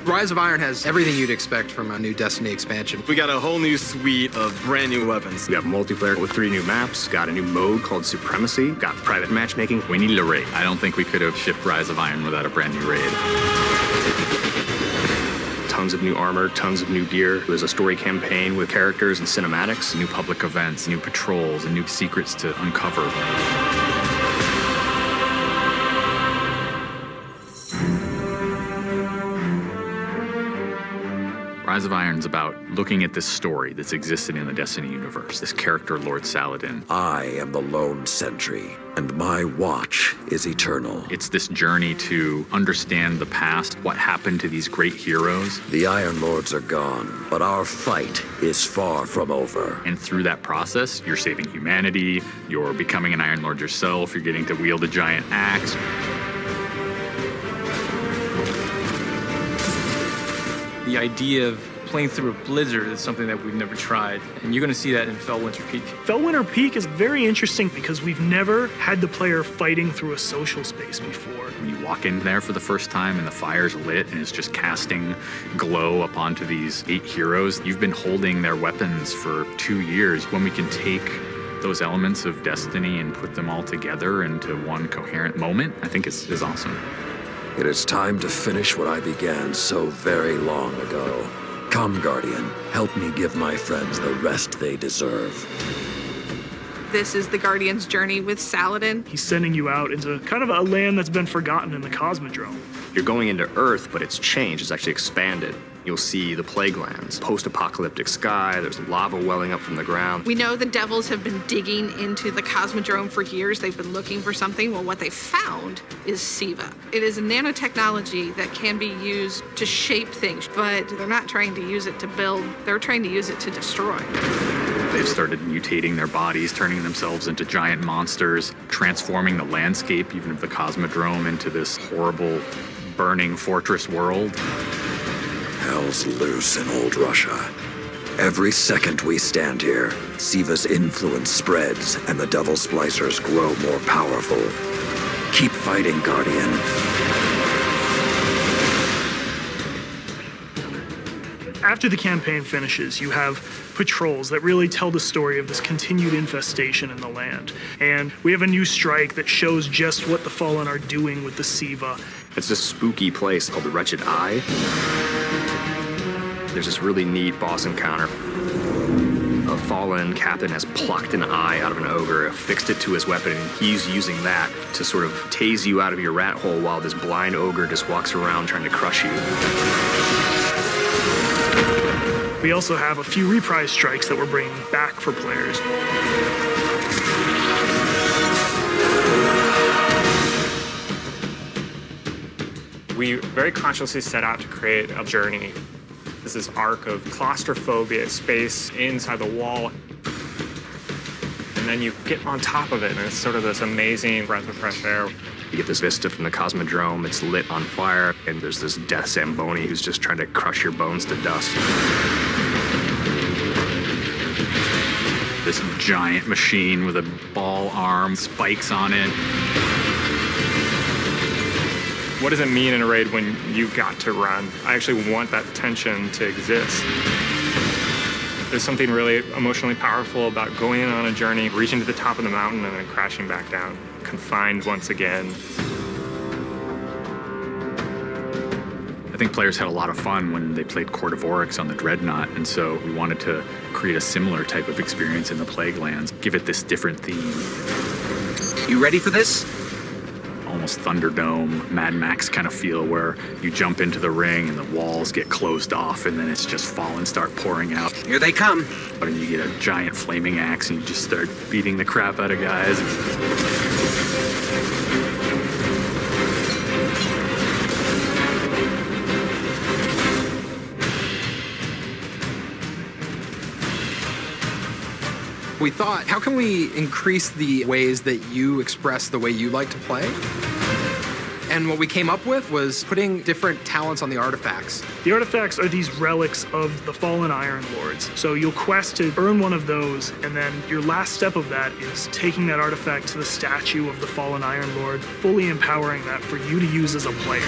Rise of Iron has everything you'd expect from a new Destiny expansion. We got a whole new suite of brand new weapons. We got multiplayer with 3 new maps, got a new mode called Supremacy, got private matchmaking. We needed a raid. I don't think we could have shipped Rise of Iron without a brand new raid. Tons of new armor, tons of new gear. There's a story campaign with characters and cinematics. New public events, new patrols, and new secrets to uncover. Rise of Iron's about looking at this story that's existed in the Destiny universe, this character, Lord Saladin. I am the lone sentry, and my watch is eternal. It's this journey to understand the past, what happened to these great heroes. The Iron Lords are gone, but our fight is far from over. And through that process, you're saving humanity, you're becoming an Iron Lord yourself, you're getting to wield a giant axe. The idea of playing through a blizzard is something that we've never tried, and you're going to see that in Fellwinter Peak. Fellwinter Peak is very interesting because we've never had the player fighting through a social space before. When you walk in there for the first time and the fire's lit and it's just casting glow up onto these 8 heroes, you've been holding their weapons for 2 years. When we can take those elements of Destiny and put them all together into one coherent moment, I think is awesome. It is time to finish what I began so very long ago. Come, Guardian, help me give my friends the rest they deserve. This is the Guardian's journey with Saladin. He's sending you out into kind of a land that's been forgotten in the Cosmodrome. You're going into Earth, but it's changed. It's actually expanded. You'll see the plague lands, post-apocalyptic sky, there's lava welling up from the ground. We know the Devils have been digging into the Cosmodrome for years. They've been looking for something. Well, what they found is SIVA. It is a nanotechnology that can be used to shape things, but they're not trying to use it to build, they're trying to use it to destroy. They've started mutating their bodies, turning themselves into giant monsters, transforming the landscape, even of the Cosmodrome, into this horrible, burning fortress world. Hell's loose in old Russia. Every second we stand here, SIVA's influence spreads and the Devil Splicers grow more powerful. Keep fighting, Guardian. After the campaign finishes, you have patrols that really tell the story of this continued infestation in the land. And we have a new strike that shows just what the Fallen are doing with the SIVA. It's this spooky place called the Wretched Eye. There's this really neat boss encounter. A fallen captain has plucked an eye out of an ogre, affixed it to his weapon, and he's using that to sort of tase you out of your rat hole while this blind ogre just walks around trying to crush you. We also have a few reprise strikes that we're bringing back for players. We very consciously set out to create a journey. This is arc of claustrophobia, space inside the wall. And then you get on top of it, and it's sort of this amazing breath of fresh air. You get this vista from the Cosmodrome, it's lit on fire, and there's this death Zamboni who's just trying to crush your bones to dust. This giant machine with a ball arm, spikes on it. What does it mean in a raid when you got to run? I actually want that tension to exist. There's something really emotionally powerful about going on a journey, reaching to the top of the mountain, and then crashing back down, confined once again. I think players had a lot of fun when they played Court of Oryx on the Dreadnought, and so we wanted to create a similar type of experience in the Plague Lands, give it this different theme. You ready for this? Almost Thunderdome, Mad Max kind of feel, where you jump into the ring and the walls get closed off and then it's just Fallen start pouring out. Here they come. And you get a giant flaming axe and you just start beating the crap out of guys. We thought, how can we increase the ways that you express the way you like to play? And what we came up with was putting different talents on the artifacts. The artifacts are these relics of the fallen Iron Lords. So you'll quest to earn one of those, and then your last step of that is taking that artifact to the statue of the fallen Iron Lord, fully empowering that for you to use as a player.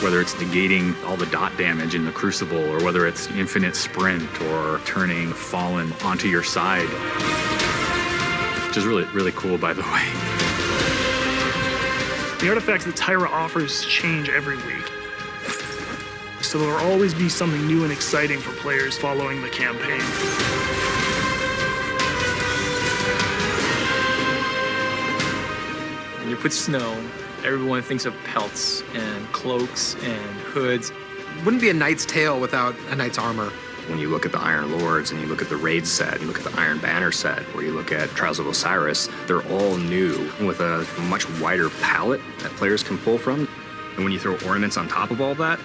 whether it's negating all the dot damage in the Crucible, or whether it's infinite sprint, or turning Fallen onto your side. Which is really, really cool, by the way. The artifacts that Tyra offers change every week. So there will always be something new and exciting for players following the campaign. When you put snow, everyone thinks of pelts and cloaks and hoods. Wouldn't be a knight's tale without a knight's armor. When you look at the Iron Lords and you look at the Raid set, you look at the Iron Banner set, or you look at Trials of Osiris, they're all new with a much wider palette that players can pull from. And when you throw ornaments on top of all that,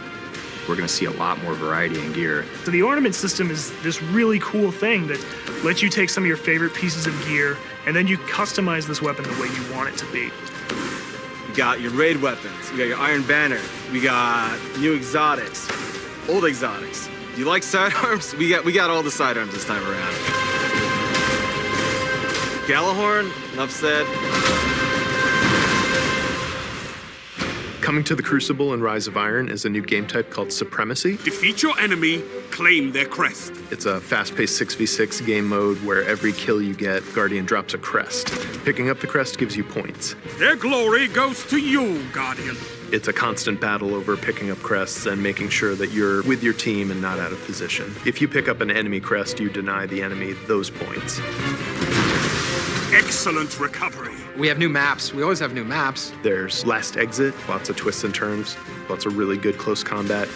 we're going to see a lot more variety in gear. So the ornament system is this really cool thing that lets you take some of your favorite pieces of gear and then you customize this weapon the way you want it to be. You got your raid weapons, you got your Iron Banner, we got new exotics, old exotics. Do you like sidearms? We got all the sidearms this time around. Gallahorn, enough said. Coming to the Crucible and Rise of Iron is a new game type called Supremacy. Defeat your enemy, claim their crest. It's a fast-paced 6v6 game mode where every kill you get, Guardian drops a crest. Picking up the crest gives you points. Their glory goes to you, Guardian. It's a constant battle over picking up crests and making sure that you're with your team and not out of position. If you pick up an enemy crest, you deny the enemy those points. Excellent recovery. We have new maps. We always have new maps. There's Last Exit, lots of twists and turns, lots of really good close combat.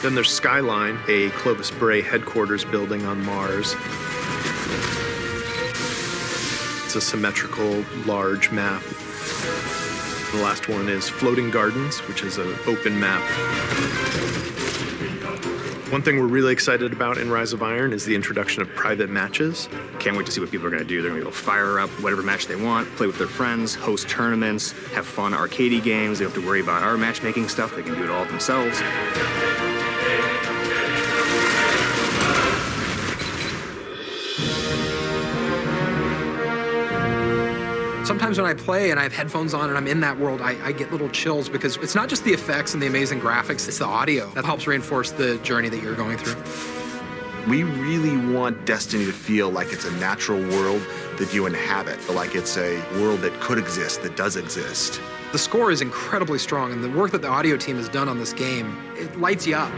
Then there's Skyline, a Clovis Bray headquarters building on Mars. It's a symmetrical, large map. The last one is Floating Gardens, which is an open map. One thing we're really excited about in Rise of Iron is the introduction of private matches. Can't wait to see what people are going to do. They're going to go fire up whatever match they want, play with their friends, host tournaments, have fun arcadey games. They don't have to worry about our matchmaking stuff. They can do it all themselves. Sometimes when I play and I have headphones on and I'm in that world, I get little chills because it's not just the effects and the amazing graphics, it's the audio that helps reinforce the journey that you're going through. We really want Destiny to feel like it's a natural world that you inhabit, like it's a world that could exist, that does exist. The score is incredibly strong, and the work that the audio team has done on this game, it lights you up.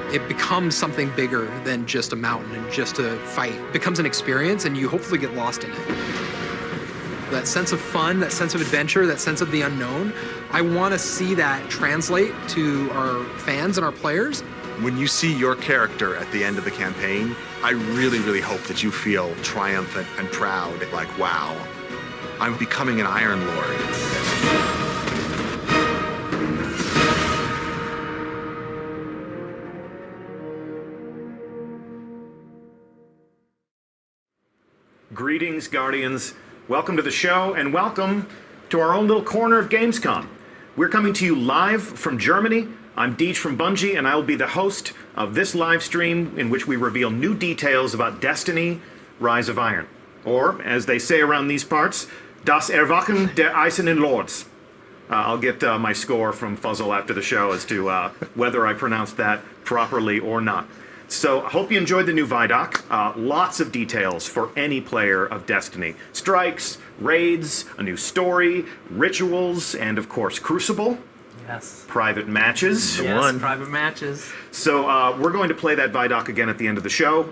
It becomes something bigger than just a mountain and just a fight. It becomes an experience, and you hopefully get lost in it. That sense of fun, that sense of adventure, that sense of the unknown, I want to see that translate to our fans and our players. When you see your character at the end of the campaign, I really, really hope that you feel triumphant and proud, like, wow, I'm becoming an Iron Lord. Greetings, Guardians. Welcome to the show, and welcome to our own little corner of Gamescom. We're coming to you live from Germany. I'm Deej from Bungie, and I will be the host of this live stream in which we reveal new details about Destiny, Rise of Iron. Or, as they say around these parts, Das Erwachen der Eisernen Lords. I'll get my score from Fuzzle after the show as to whether I pronounced that properly or not. So I hope you enjoyed the new Vidoc. Lots of details for any player of Destiny. Strikes, raids, a new story, rituals, and of course Crucible. Yes. Private matches. Yes, private matches. So we're going to play that Vidoc again at the end of the show.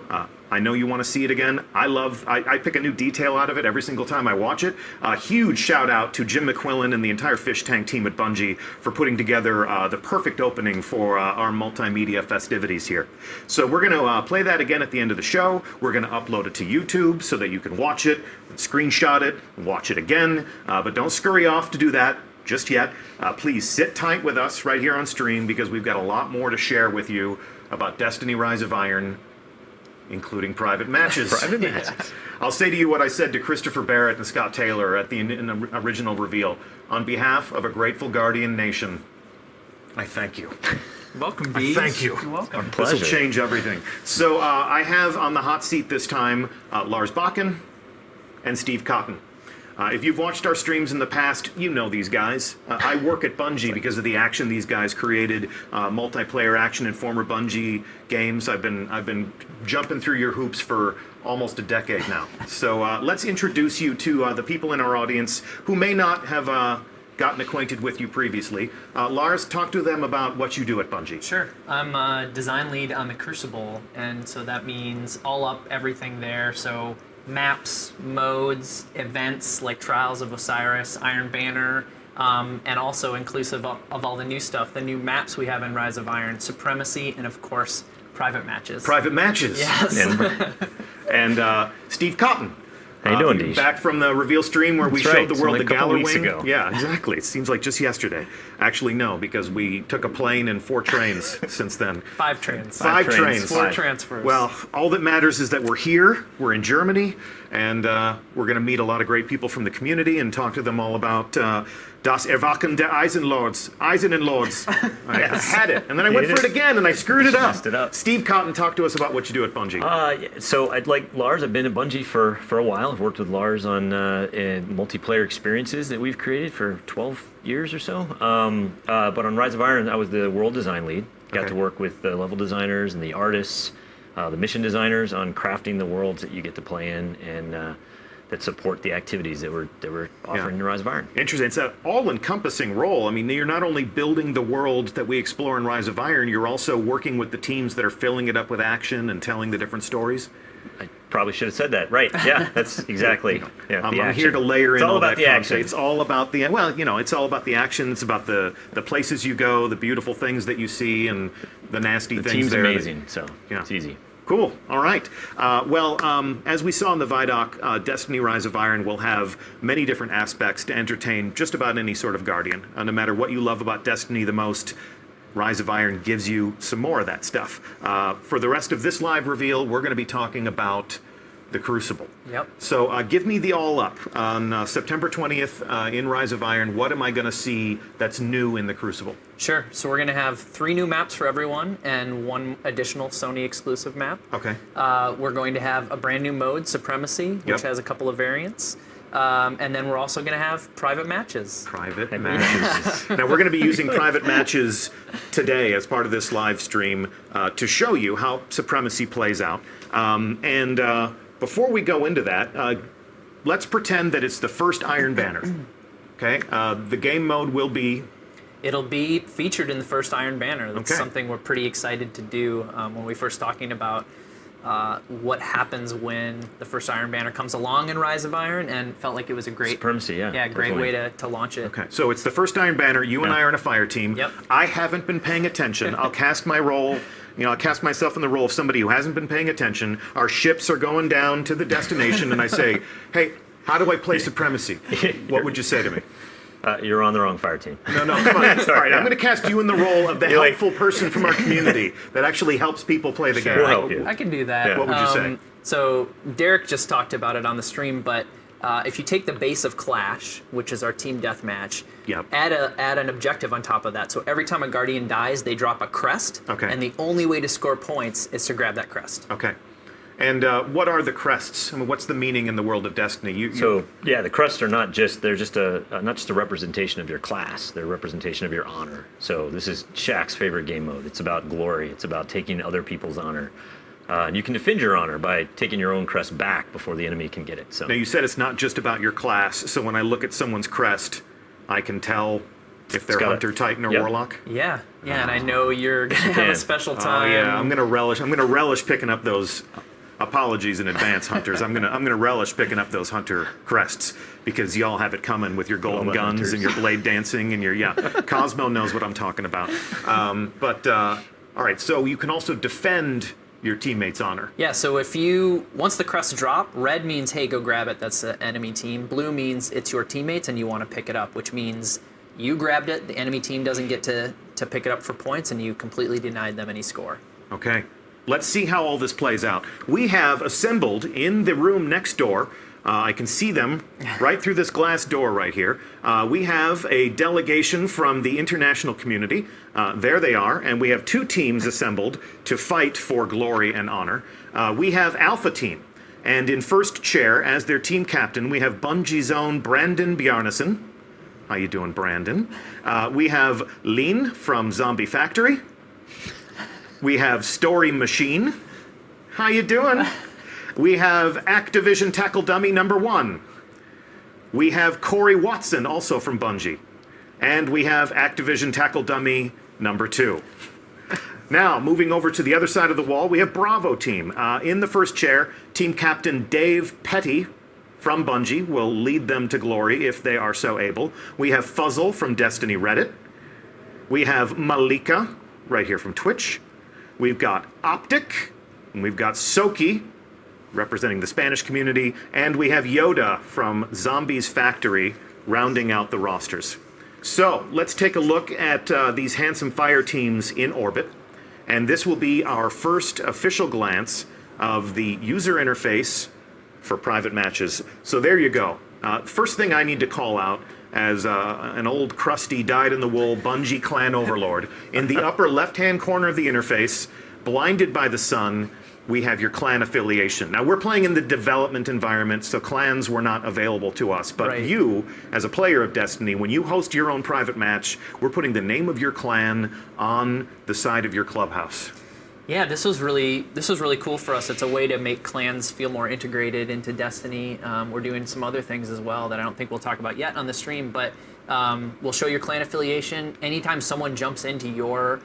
I know you want to see it again. I pick a new detail out of it every single time I watch it. A huge shout out to Jim McQuillan and the entire Fish Tank team at Bungie for putting together the perfect opening for our multimedia festivities here. So we're going to play that again at the end of the show. We're going to upload it to YouTube so that you can watch it, screenshot it, watch it again. But don't scurry off to do that just yet. Please sit tight with us right here on stream because we've got a lot more to share with you about Destiny Rise of Iron, including private matches. Private matches. I'll say to you what I said to Christopher Barrett and Scott Taylor at the original reveal. On behalf of a grateful Guardian nation, I thank you. Welcome, Deej. Thank you. You're welcome. This will change everything. So I have on the hot seat this time Lars Bakken and Steve Cotton. If you've watched our streams in the past, you know these guys. I work at Bungie because of the action these guys created, multiplayer action in former Bungie games. I've been jumping through your hoops for almost a decade now. So let's introduce you to the people in our audience who may not have gotten acquainted with you previously. Lars, talk to them about what you do at Bungie. Sure. I'm a design lead on the Crucible, and so that means all up everything there. So maps, modes, events like Trials of Osiris, Iron Banner, and also inclusive of all the new stuff, the new maps we have in Rise of Iron, Supremacy, and of course, private matches. Private matches. Yes. And Steve Cotton. How you doing, Deej? Back from the reveal stream where we That's showed right. the world It's the only a couple Galar weeks Wing. ago. Yeah, exactly. It seems like just yesterday. Actually, no, because we took a plane and 4 trains since then. 5 trains. 5 trains. 4 transfers. Well, all that matters is that we're here, we're in Germany, and we're going to meet a lot of great people from the community and talk to them all about Das Erwachen der Eisenlords. Eisenlords. I had it, and then I went for it again, and I screwed it up. Messed it up. Steve Cotton, talk to us about what you do at Bungie. So I'd like Lars. I've been at Bungie for a while. I've worked with Lars on multiplayer experiences that we've created for 12 years or so. But on Rise of Iron, I was the world design lead. Got to work with the level designers and the artists, the mission designers on crafting the worlds that you get to play in and that support the activities that we're offering in Rise of Iron. Interesting. It's an all-encompassing role. I mean, you're not only building the world that we explore in Rise of Iron, you're also working with the teams that are filling it up with action and telling the different stories. I probably should have said that. Right. Yeah, that's exactly. Yeah, I'm here to layer in all all about that the content. action. It's all about the, well, it's all about the action. It's about the places you go, the beautiful things that you see, and the nasty The things team's there. that- amazing, so it's easy. Cool. All right. As we saw in the Vidoc, Destiny Rise of Iron will have many different aspects to entertain just about any sort of Guardian. No matter what you love about Destiny the most, Rise of Iron gives you some more of that stuff. For the rest of this live reveal, we're going to be talking about the Crucible. Yep. So give me the all up. On September 20th in Rise of Iron, what am I going to see that's new in the Crucible? Sure. So we're going to have 3 new maps for everyone and 1 additional Sony exclusive map. Okay. We're going to have a brand new mode, Supremacy, which has a couple of variants. And then we're also going to have private matches. Private matches. Now, we're going to be using private matches today as part of this live stream to show you how Supremacy plays out. Before we go into that, let's pretend that it's the first Iron Banner. Okay? The game mode will be... It'll be featured in the first Iron Banner. That's something we're pretty excited to do when we first talking about what happens when the first Iron Banner comes along in Rise of Iron, and felt like it was a great Supremacy, great way to launch it. Okay, so it's the first Iron Banner. You and I are in a fire team. Yep. I haven't been paying attention. I'll cast my role. I'll cast myself in the role of somebody who hasn't been paying attention. Our ships are going down to the destination, and I say, "Hey, how do I play Supremacy?" What would you say to me? You're on the wrong fire team. No, come on. All right, I'm going to cast you in the role of the helpful person from our community that actually helps people play the game. We'll help you. I can do that. Yeah. What would you say? So Derek just talked about it on the stream, but if you take the base of Clash, which is our team deathmatch, add an objective on top of that. So every time a Guardian dies, they drop a crest, and the only way to score points is to grab that crest. Okay. And what are the crests? I mean, what's the meaning in the world of Destiny? The crests are not just a representation of your class. They're a representation of your honor. So this is Shaq's favorite game mode. It's about glory. It's about taking other people's honor. And you can defend your honor by taking your own crest back before the enemy can get it. So now you said it's not just about your class. So when I look at someone's crest, I can tell if they're Hunter, Titan, or Warlock. Yeah, and I know you're gonna have a special time. Oh yeah, I'm gonna relish picking up those. Apologies in advance, hunters. I'm gonna relish picking up those hunter crests because y'all have it coming with your golden guns hunters. And your blade dancing and your Cosmo knows what I'm talking about. All right, so you can also defend your teammates' honor. Yeah. So once the crests drop, red means hey, go grab it. That's the enemy team. Blue means it's your teammates and you want to pick it up, which means you grabbed it. The enemy team doesn't get to pick it up for points, and you completely denied them any score. Okay. Let's see how all this plays out. We have assembled in the room next door. I can see them right through this glass door right here. We have a delegation from the international community. There they are. And we have 2 teams assembled to fight for glory and honor. We have Alpha Team. And in first chair, as their team captain, we have Bungie's own Brandon Bjarnason. How you doing, Brandon? We have Lean from Zombie Factory. We have Story Machine. How you doing? We have Activision Tackle Dummy #1. We have Corey Watson, also from Bungie. And we have Activision Tackle Dummy #2. Now, moving over to the other side of the wall, we have Bravo Team. In the first chair, team captain Dave Petty from Bungie will lead them to glory if they are so able. We have Fuzzle from Destiny Reddit. We have Malika, right here from Twitch. We've got Optic, and we've got Soki, representing the Spanish community, and we have Yoda from Zombies Factory, rounding out the rosters. So, let's take a look at these handsome fire teams in orbit. And this will be our first official glance of the user interface for private matches. So there you go. First thing I need to call out as an old crusty dyed-in-the-wool Bungie clan overlord. In the upper left-hand corner of the interface, blinded by the sun, we have your clan affiliation. Now, we're playing in the development environment, so clans were not available to us. But you, as a player of Destiny, when you host your own private match, we're putting the name of your clan on the side of your clubhouse. Yeah, this was really cool for us. It's a way to make clans feel more integrated into Destiny. We're doing some other things as well that I don't think we'll talk about yet on the stream, but we'll show your clan affiliation. Anytime someone jumps into your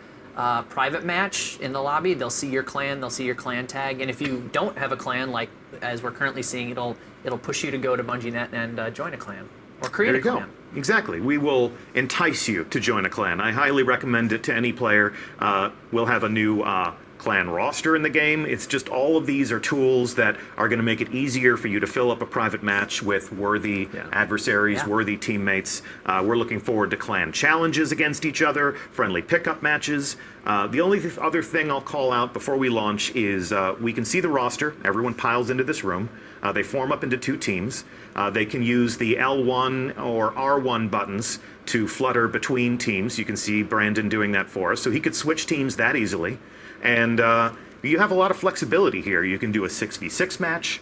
private match in the lobby, they'll see your clan, they'll see your clan tag, and if you don't have a clan, like as we're currently seeing, it'll push you to go to Bungie.net and join a clan or create a clan. There you go. Exactly. We will entice you to join a clan. I highly recommend it to any player. We'll have a new clan roster in the game. It's just all of these are tools that are going to make it easier for you to fill up a private match with worthy adversaries, worthy teammates. We're looking forward to clan challenges against each other, friendly pickup matches. The only other thing I'll call out before we launch is we can see the roster. Everyone piles into this room. They form up into two teams. They can use the L1 or R1 buttons to flutter between teams. You can see Brandon doing that for us. So he could switch teams that easily. And you have a lot of flexibility here. You can do a 6v6 match.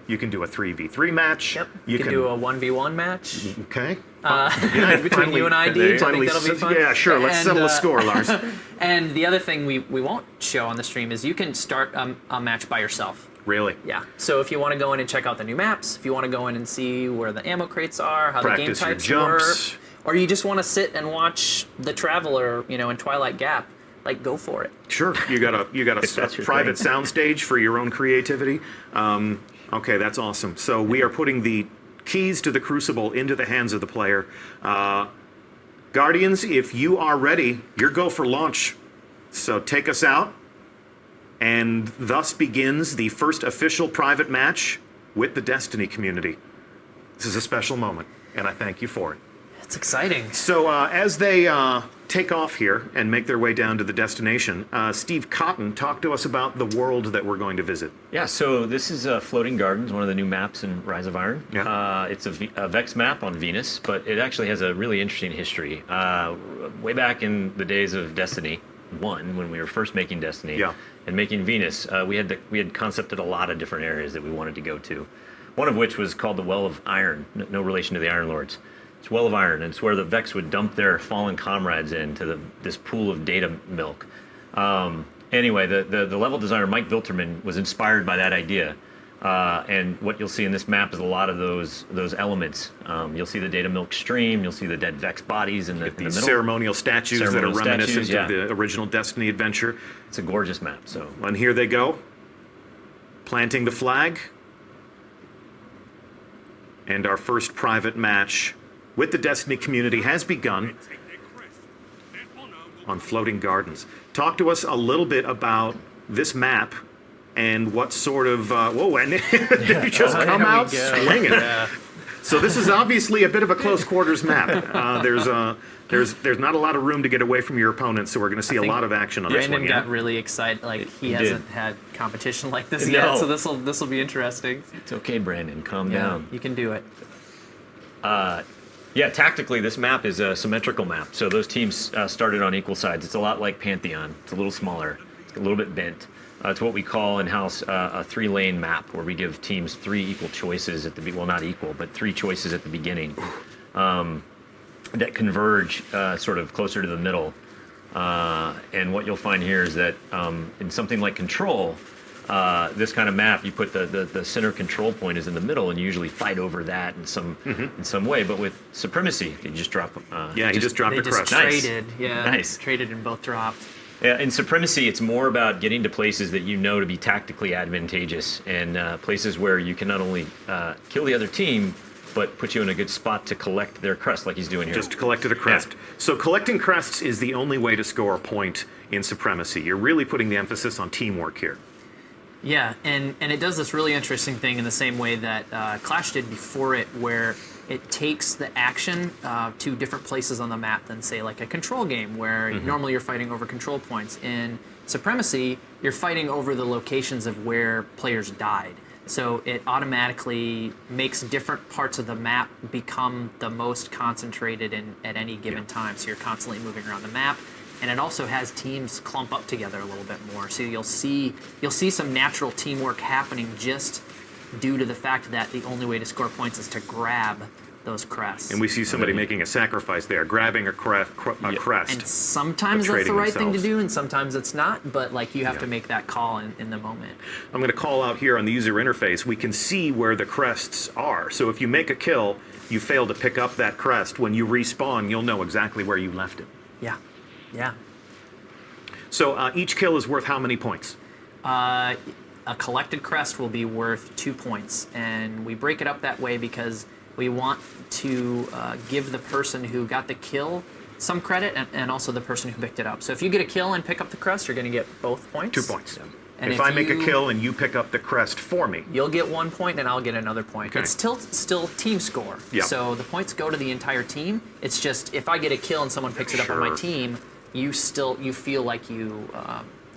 You can do a 3v3 match. Yep. You can do a 1v1 match. Okay. Between you and I, Deej, I think that'll be fun. Yeah, sure. Let's settle the score, Lars. And the other thing we won't show on the stream is you can start a match by yourself. Really? Yeah. So if you want to go in and check out the new maps, if you want to go in and see where the ammo crates are, how Practice the game types your work, jumps. or you just want to sit and watch The Traveler, in Twilight Gap, like go for it. Sure. You got a private soundstage for your own creativity. Okay, that's awesome. So we are putting the keys to the Crucible into the hands of the player. Guardians, if you are ready, you're go for launch. So take us out. And thus begins the first official private match with the Destiny community. This is a special moment, and I thank you for it. It's exciting. So as they take off here and make their way down to the destination, Steve Cotton, talk to us about the world that we're going to visit. Yeah, so this is Floating Gardens, one of the new maps in Rise of Iron. Yeah. It's a Vex map on Venus, but it actually has a really interesting history. Way back in the days of Destiny 1, when we were first making Destiny and making Venus, we had concepted a lot of different areas that we wanted to go to. One of which was called the Well of Iron, no relation to the Iron Lords. It's Well of Iron, and it's where the Vex would dump their fallen comrades into this pool of data milk. Anyway, the level designer Mike Vilterman was inspired by that idea, and what you'll see in this map is a lot of those elements. You'll see the data milk stream, you'll see the dead Vex bodies in the middle. Ceremonial statues that are reminiscent of the original Destiny adventure. It's a gorgeous map. So, and here they go, planting the flag, and our first private match with the Destiny community has begun on Floating Gardens. Talk to us a little bit about this map and what sort of whoa, and you just come out swinging. Yeah. So this is obviously a bit of a close quarters map. There's not a lot of room to get away from your opponent, so we're going to see a lot of action on this one. Brandon got really excited. Like he hasn't had competition like this yet, so this will be interesting. It's okay, Brandon. Calm down. You can do it. Yeah, tactically, this map is a symmetrical map. So those teams started on equal sides. It's a lot like Pantheon. It's a little smaller. It's a little bit bent. It's what we call in-house a 3-lane map, where we give teams 3 equal choices at the well, not equal, but 3 choices at the beginning that converge sort of closer to the middle. And what you'll find here is that in something like Control, this kind of map, you put the center control point is in the middle, and you usually fight over that in some way. But with Supremacy, you just drop. He just dropped a crest. Traded, yeah. Nice. Traded and both dropped. Yeah, in Supremacy, it's more about getting to places that you know to be tactically advantageous, and places where you can not only kill the other team, but put you in a good spot to collect their crest, like he's doing here. Just collected a crest. Yeah. So collecting crests is the only way to score a point in Supremacy. You're really putting the emphasis on teamwork here. Yeah, and it does this really interesting thing in the same way that Clash did before it, where it takes the action to different places on the map than, say, like a Control game, where normally you're fighting over control points. In Supremacy, you're fighting over the locations of where players died. So it automatically makes different parts of the map become the most concentrated at any given time. So you're constantly moving around the map. And it also has teams clump up together a little bit more. So you'll see some natural teamwork happening just due to the fact that the only way to score points is to grab those crests. And we see somebody making a sacrifice there, grabbing a crest. And sometimes that's the right thing to do, and sometimes it's not. But like you have to make that call in the moment. I'm going to call out here on the user interface. We can see where the crests are. So if you make a kill, you fail to pick up that crest. When you respawn, you'll know exactly where you left it. Yeah. Yeah. So each kill is worth how many points? A collected crest will be worth 2 points, and we break it up that way because we want to give the person who got the kill some credit, and also the person who picked it up. So if you get a kill and pick up the crest, you're going to get both points. 2 points. Yeah. And if I make a kill and you pick up the crest for me, you'll get 1 point and I'll get another point. Okay. It's still team score. Yep. So the points go to the entire team. It's just if I get a kill and someone picks it up on my team, you feel like you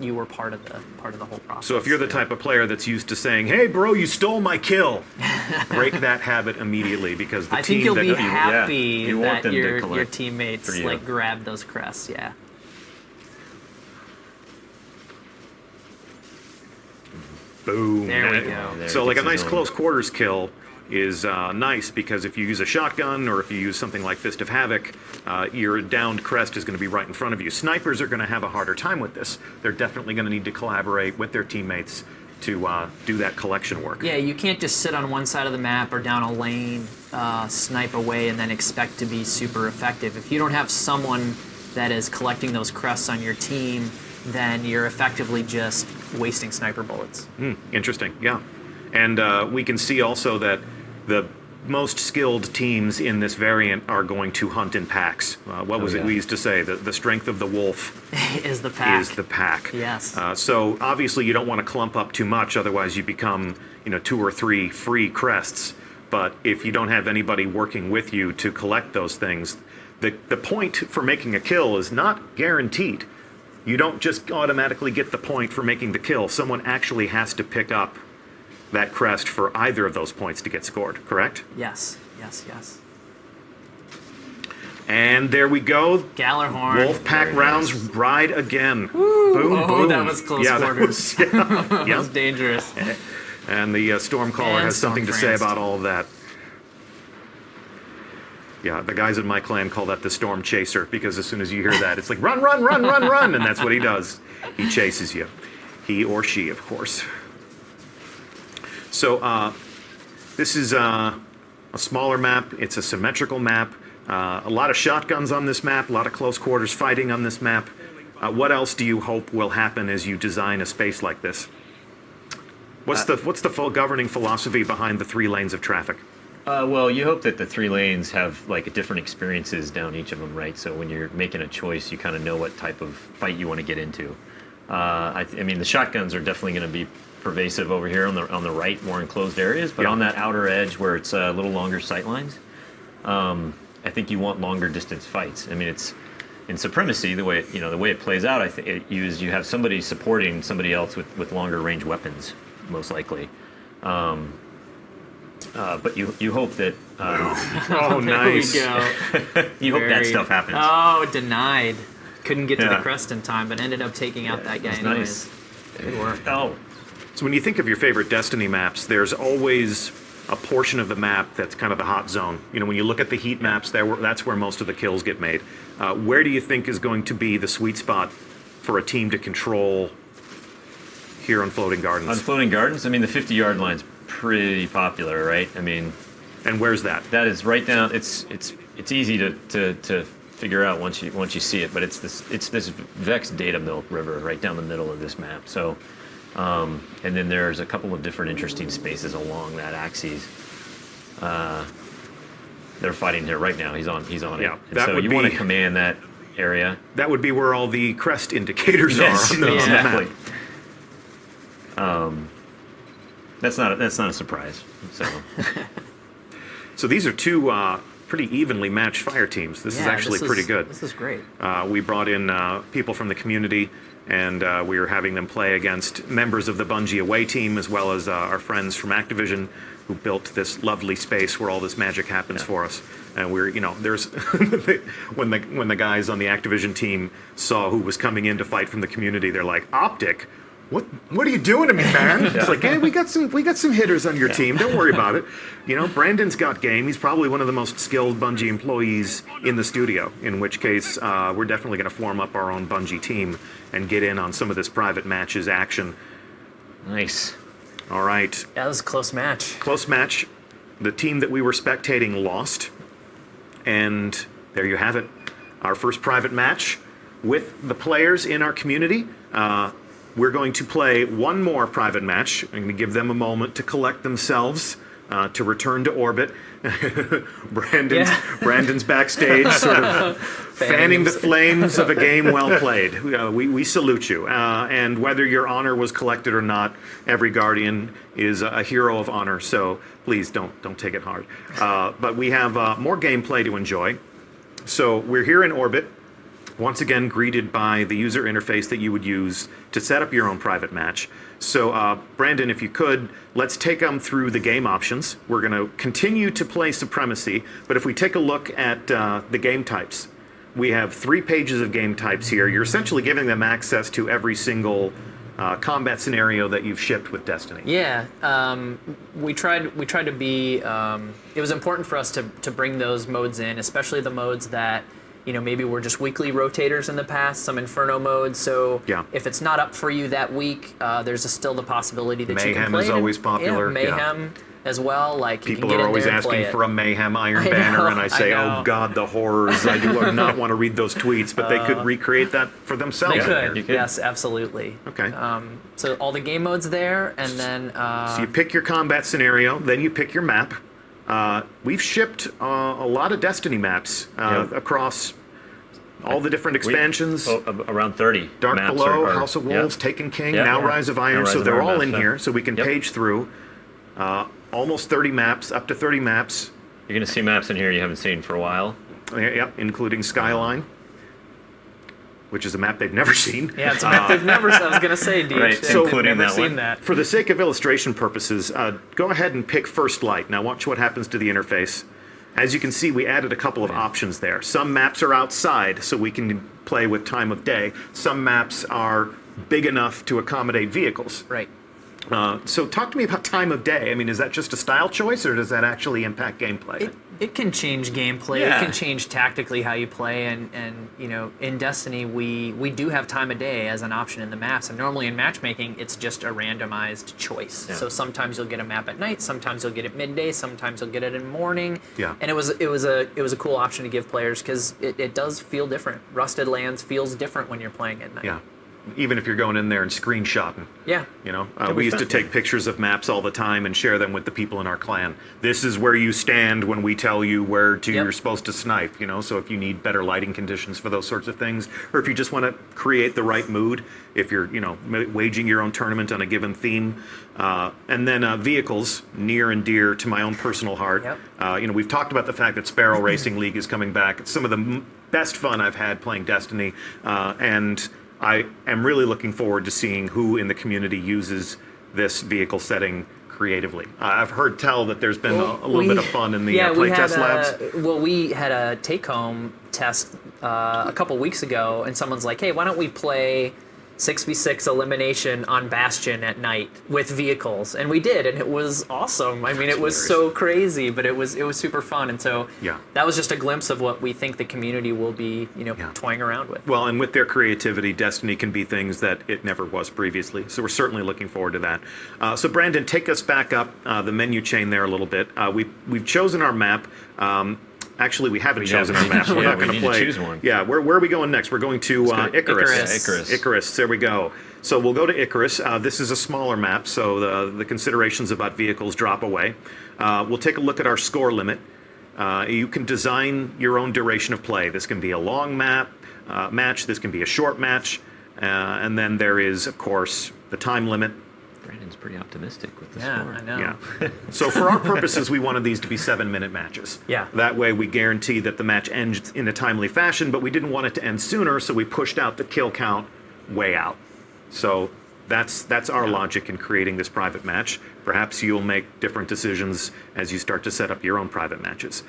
were part of the whole process. So if you're the type of player that's used to saying, "Hey, bro, you stole my kill," break that habit immediately, because the I team think you'll that be happy that your collect teammates like grab those crests. Yeah. Boom. There we go. So like a nice close quarters kill is nice, because if you use a shotgun or if you use something like Fist of Havoc, your downed crest is going to be right in front of you. Snipers are going to have a harder time with this. They're definitely going to need to collaborate with their teammates to do that collection work. Yeah, you can't just sit on one side of the map or down a lane, snipe away, and then expect to be super effective. If you don't have someone that is collecting those crests on your team, then you're effectively just wasting sniper bullets. Interesting, yeah. And we can see also that the most skilled teams in this variant are going to hunt in packs. What was it we used to say? The strength of the wolf is the pack. Is the pack. Yes. So obviously you don't want to clump up too much, otherwise you become 2 or 3 free crests. But if you don't have anybody working with you to collect those things, the point for making a kill is not guaranteed. You don't just automatically get the point for making the kill. Someone actually has to pick up that crest for either of those points to get scored, correct? Yes, yes, yes. And there we go. Gallarhorn. Wolfpack rounds ride again. Woo. Boom, boom. That was close quarters. That was dangerous. And the Stormcaller has something to say about all of that. Yeah, the guys in my clan call that the Storm Chaser, because as soon as you hear that, it's like, run, run, run, run, run, and that's what he does. He chases you. He or she, of course. So this is a smaller map. It's a symmetrical map. A lot of shotguns on this map, a lot of close quarters fighting on this map. What else do you hope will happen as you design a space like this? What's the full governing philosophy behind the 3 lanes of traffic? Well, you hope that the 3 lanes have like different experiences down each of them, right? So when you're making a choice, you kind of know what type of fight you want to get into. I mean, the shotguns are definitely going to be pervasive over here on the right, more enclosed areas, but on that outer edge where it's a little longer sight lines, I think you want longer distance fights. I mean, it's in Supremacy, the way it plays out. I think you have somebody supporting somebody else with longer range weapons, most likely. But you hope that. Oh, nice. There we go. You hope that stuff happens. Oh, denied. Couldn't get to the crest in time, but ended up taking out that guy anyways. Nice. Good work. Oh. So when you think of your favorite Destiny maps, there's always a portion of the map that's kind of the hot zone. You know, when you look at the heat maps, that's where most of the kills get made. Where do you think is going to be the sweet spot for a team to control here on Floating Gardens? On Floating Gardens, I mean, the 50-yard line's pretty popular, right? I mean, and where's that? That is right down. It's easy to figure out once you see it, but it's this Vex data milk river right down the middle of this map. So, and then there's a couple of different interesting spaces along that axis. They're fighting here right now. He's on it. And so you want to command that area. That would be where all the crest indicators Yes, are on the exactly. map. That's not a surprise. So, so these are two pretty evenly matched fire teams. This is actually pretty good. This is great. We brought in people from the community, and we were having them play against members of the Bungie away team, as well as our friends from Activision, who built this lovely space where all this magic happens for us. And we're, there's when the guys on the Activision team saw who was coming in to fight from the community, they're like, "Optic, what are you doing to me, man?" It's like, "Hey, we got some hitters on your team. Don't worry about it." Brandon's got game. He's probably one of the most skilled Bungie employees in the studio. In which case, we're definitely going to form up our own Bungie team and get in on some of this private matches action. Nice. All right. Yeah, that was a close match. Close match. The team that we were spectating lost. And there you have it. Our first private match with the players in our community. We're going to play one more private match. I'm going to give them a moment to collect themselves, to return to orbit. Brandon's backstage, sort of fanning the flames of a game well played. We salute you. And whether your honor was collected or not, every Guardian is a hero of honor. So please don't take it hard. But we have more gameplay to enjoy. So we're here in orbit. Once again, greeted by the user interface that you would use to set up your own private match. So, Brandon, if you could, let's take them through the game options. We're going to continue to play Supremacy, but if we take a look at the game types, we have 3 pages of game types here. You're essentially giving them access to every single combat scenario that you've shipped with Destiny. Yeah, we tried to be. It was important for us to bring those modes in, especially the modes that maybe we're just weekly rotators in the past, some Inferno modes. So if it's not up for you that week, there's still the possibility that you can play Mayhem is always popular. Yeah, Mayhem as well. Like people you can get are always in there and asking play for a Mayhem Iron Banner, and I say, "Oh God, the horrors! I do not want to read those tweets." But they could recreate that for themselves. They could. Yes, absolutely. Okay. So all the game modes there, and then so you pick your combat scenario, then you pick your map. We've shipped a lot of Destiny maps across all the different expansions. Around 30. Dark maps Below, House of Wolves, Taken King, now Rise of Iron. So they're all in here, so we can page through. Almost 30 maps, up to 30 maps. You're going to see maps in here you haven't seen for a while. Yep, including Skyline, which is a map they've never seen. Yeah, it's a map they've never seen. I was going to say, Deej. Right, So including never that seen one. that. For the sake of illustration purposes, go ahead and pick First Light. Now watch what happens to the interface. As you can see, we added a couple of options there. Some maps are outside, so we can play with time of day. Some maps are big enough to accommodate vehicles. Right. So talk to me about time of day. I mean, is that just a style choice, or does that actually impact gameplay? It can change gameplay. Yeah. It can change tactically how you play, and in Destiny we do have time of day as an option in the maps. And normally in matchmaking, it's just a randomized choice. Yeah. So sometimes you'll get a map at night, sometimes you'll get it midday, sometimes you'll get it in the morning. Yeah. And it was a cool option to give players because it does feel different. Rusted Lands feels different when you're playing at night. Yeah. Even if you're going in there and screenshotting. Yeah. We used to take pictures of maps all the time and share them with the people in our clan. This is where you stand when we tell you where you're supposed to snipe, So if you need better lighting conditions for those sorts of things, or if you just want to create the right mood, if you're, waging your own tournament on a given theme. And then vehicles, near and dear to my own personal heart. Yep. We've talked about the fact that Sparrow Racing League is coming back. It's some of the best fun I've had playing Destiny, and I am really looking forward to seeing who in the community uses this vehicle setting creatively. I've heard tell that there's been a little bit of fun in the playtest labs. Well, we had a take-home test a couple weeks ago, and someone's like, "Hey, why don't we play 6v6 elimination on Bastion at night with vehicles, and we did, and it was awesome. I mean, it was so crazy, but it was super fun, and so that was just a glimpse of what we think the community will be, toying around with. Well, and with their creativity, Destiny can be things that it never was previously. So we're certainly looking forward to that. So Brandon, take us back up the menu chain there a little bit. We've chosen our map. Actually, we haven't chosen our map. We're not going to play. Choose one. Yeah, where are we going next? We're going to Icarus. Icarus. There we go. So we'll go to Icarus. This is a smaller map, so the considerations about vehicles drop away. We'll take a look at our score limit. You can design your own duration of play. This can be a long match. This can be a short match. And then there is, of course, the time limit. Brandon's pretty optimistic with the score. score. I know. Yeah. So for our purposes, we wanted these to be 7-minute matches. Yeah. That way we guarantee that the match ends in a timely fashion, but we didn't want it to end sooner, so we pushed out the kill count way out. So that's our logic in creating this private match. Perhaps you'll make different decisions as you start to set up your own private matches.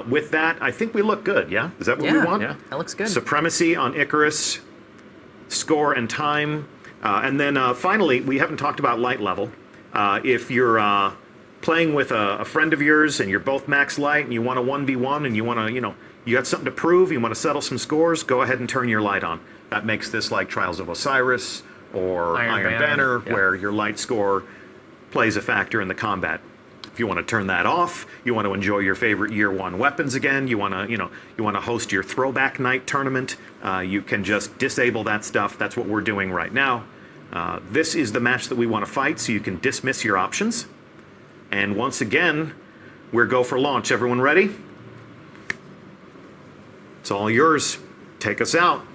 With that, I think we look good, yeah? Is that what we want? Yeah, that looks good. Supremacy on Icarus, score and time. And then finally, we haven't talked about light level. If you're playing with a friend of yours and you're both max light and you want a 1v1 and you want to, you got something to prove, you want to settle some scores, go ahead and turn your light on. That makes this like Trials of Osiris or Iron Banner, where your light score plays a factor in the combat. If you want to turn that off, you want to enjoy your favorite year one weapons again, you want to host your throwback night tournament, you can just disable that stuff. That's what we're doing right now. This is the match that we want to fight, so you can dismiss your options. And once again, we're go for launch. Everyone ready? It's all yours. Take us out.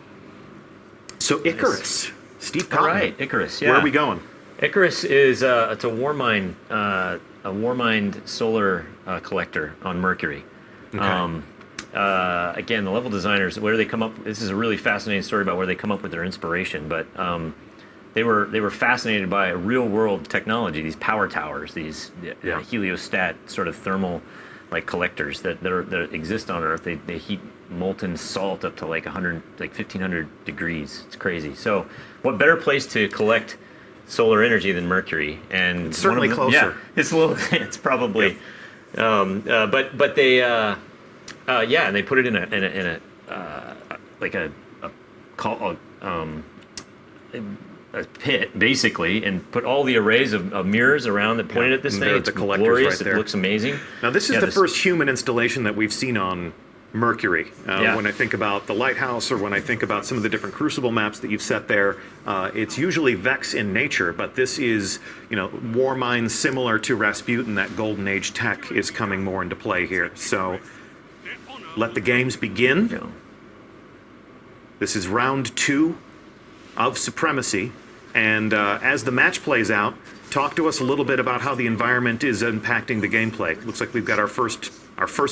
So Icarus, Steve Cotton. All right, Icarus. Yeah. Where are we going? Icarus is it's a Warmind solar collector on Mercury. Okay. Again, the level designers, where they come up. This is a really fascinating story about where they come up with their inspiration, but. They were fascinated by a real-world technology, these power towers, these heliostat sort of thermal like collectors that exist on Earth. They heat molten salt up to like 1,500 degrees. It's crazy. So, what better place to collect solar energy than Mercury? And it's certainly closer. Yeah, it's a little. It's probably. Yep. But they and they put it in a pit, basically, and put all the arrays of mirrors around that pointed at this thing. It's glorious. Right there. It looks amazing. Now, this is the first human installation that we've seen on Mercury. When I think about the Lighthouse, or when I think about some of the different Crucible maps that you've set there, it's usually Vex in nature, but this is, war mines similar to Rasputin. That Golden Age tech is coming more into play here. So, let the games begin. Yeah. This is round 2 of Supremacy, and as the match plays out, talk to us a little bit about how the environment is impacting the gameplay. Looks like we've got our first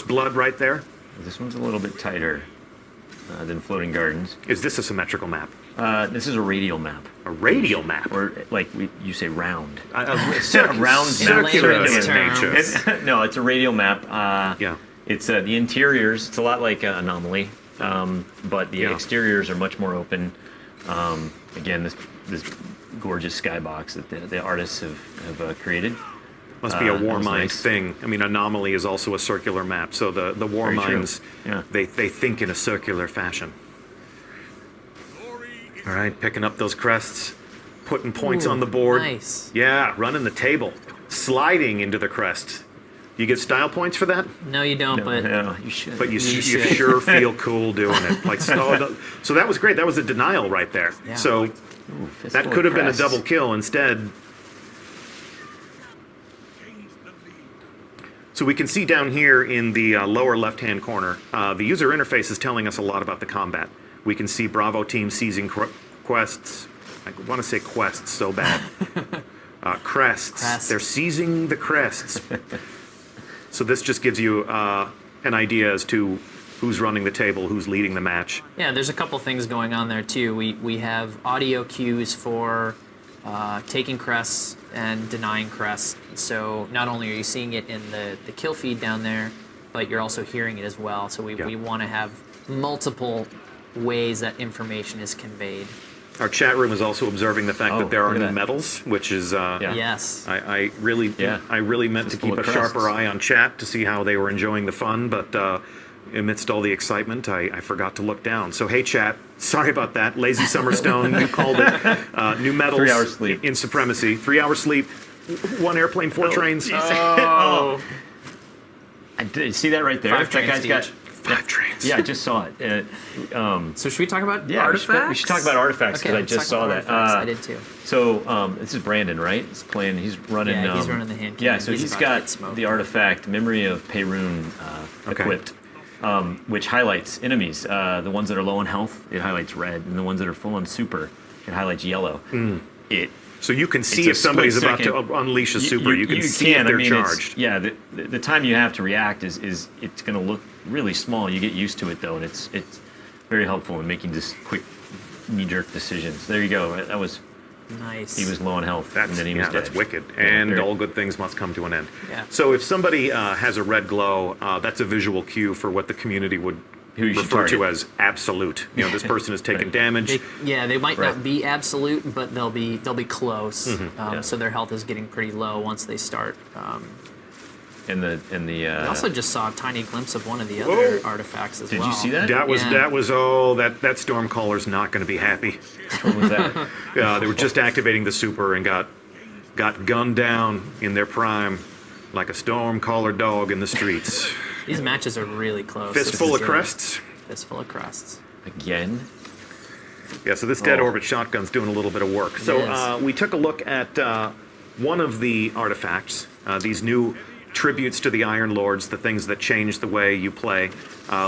blood right there. This one's a little bit tighter than Floating Gardens. Is this a symmetrical map? This is a radial map. A radial map? Or like you say round. A round map. Circular in nature. No, it's a radial map. Yeah. It's the interiors. It's a lot like Anomaly, but the exteriors are much more open. Again, this gorgeous skybox that the artists have created. Must be a war mine thing. I mean, Anomaly is also a circular map, so the war mines, they think in a circular fashion. All right, picking up those crests, putting points on the board. Nice. Yeah, running the table, sliding into the crest. You get style points for that? No, you don't. You should. But you sure feel cool doing it. Like so that was great. That was a denial right there. Yeah. So that could have been a double kill instead. So we can see down here in the lower left-hand corner, the user interface is telling us a lot about the combat. We can see Bravo team seizing quests. I want to say quests so bad. Crests. They're seizing the crests. So this just gives you an idea as to who's running the table, who's leading the match. Yeah, there's a couple things going on there too. We have audio cues for taking crests and denying crests. So not only are you seeing it in the kill feed down there, but you're also hearing it as well. So we want to have multiple ways that information is conveyed. Our chat room is also observing the fact that there are look at new that. medals, which is Yes. I really meant to full keep a of sharper crests. eye on chat to see how they were enjoying the fun, but amidst all the excitement, I forgot to look down. So hey, chat, sorry about that. Lazy Summerstone, you called it. New medals 3 hours sleep. in Supremacy. 3 hours sleep, 1 airplane, 4 trains. Oh. I did see that right there. 5 that trains guy's got each. 5 trains. Yeah, I just saw it. So should we talk about Yeah, artifacts? we should talk about artifacts because Okay, I let's just talk saw about that. artifacts. I did too. So this is Brandon, right? He's playing. He's running. Yeah, he's running the hand Yeah, cannon. so He's he's about to got get smoked. the artifact Memory of Perun equipped, which highlights enemies. The ones that are low on health, it highlights red, and the ones that are full on super, it highlights yellow. So you can see It's a if somebody's split about to second. unleash a super. You can see if I they're mean, it's- charged. Yeah, the time you have to react is it's going to look really small. You get used to it though, and it's very helpful in making just quick knee-jerk decisions. There you go. That was Nice. he was low on health, and then he was dead. That's wicked. Yeah, And very- all good things must come to an end. Yeah. So if somebody has a red glow, that's a visual cue for what the community would Who you should refer to target. as absolute. You know, this person has taken damage. They might Right. not be absolute, but they'll be close. Yeah. So their health is getting pretty low once they start. And the We also just saw a tiny glimpse of one of the other Whoa. artifacts as Did well. you see that? That was Yeah. that Stormcaller's not going to be happy. What was that? They were just activating the super and got gunned down in their prime like a Stormcaller dog in the streets. These matches are really close. This Fistful is of good. crests. Fistful of crests. Again? Yeah, so this dead Oh. orbit shotgun's doing a little bit of work. So is. we took a look at one of the artifacts, these new tributes to the Iron Lords, the things that change the way you play.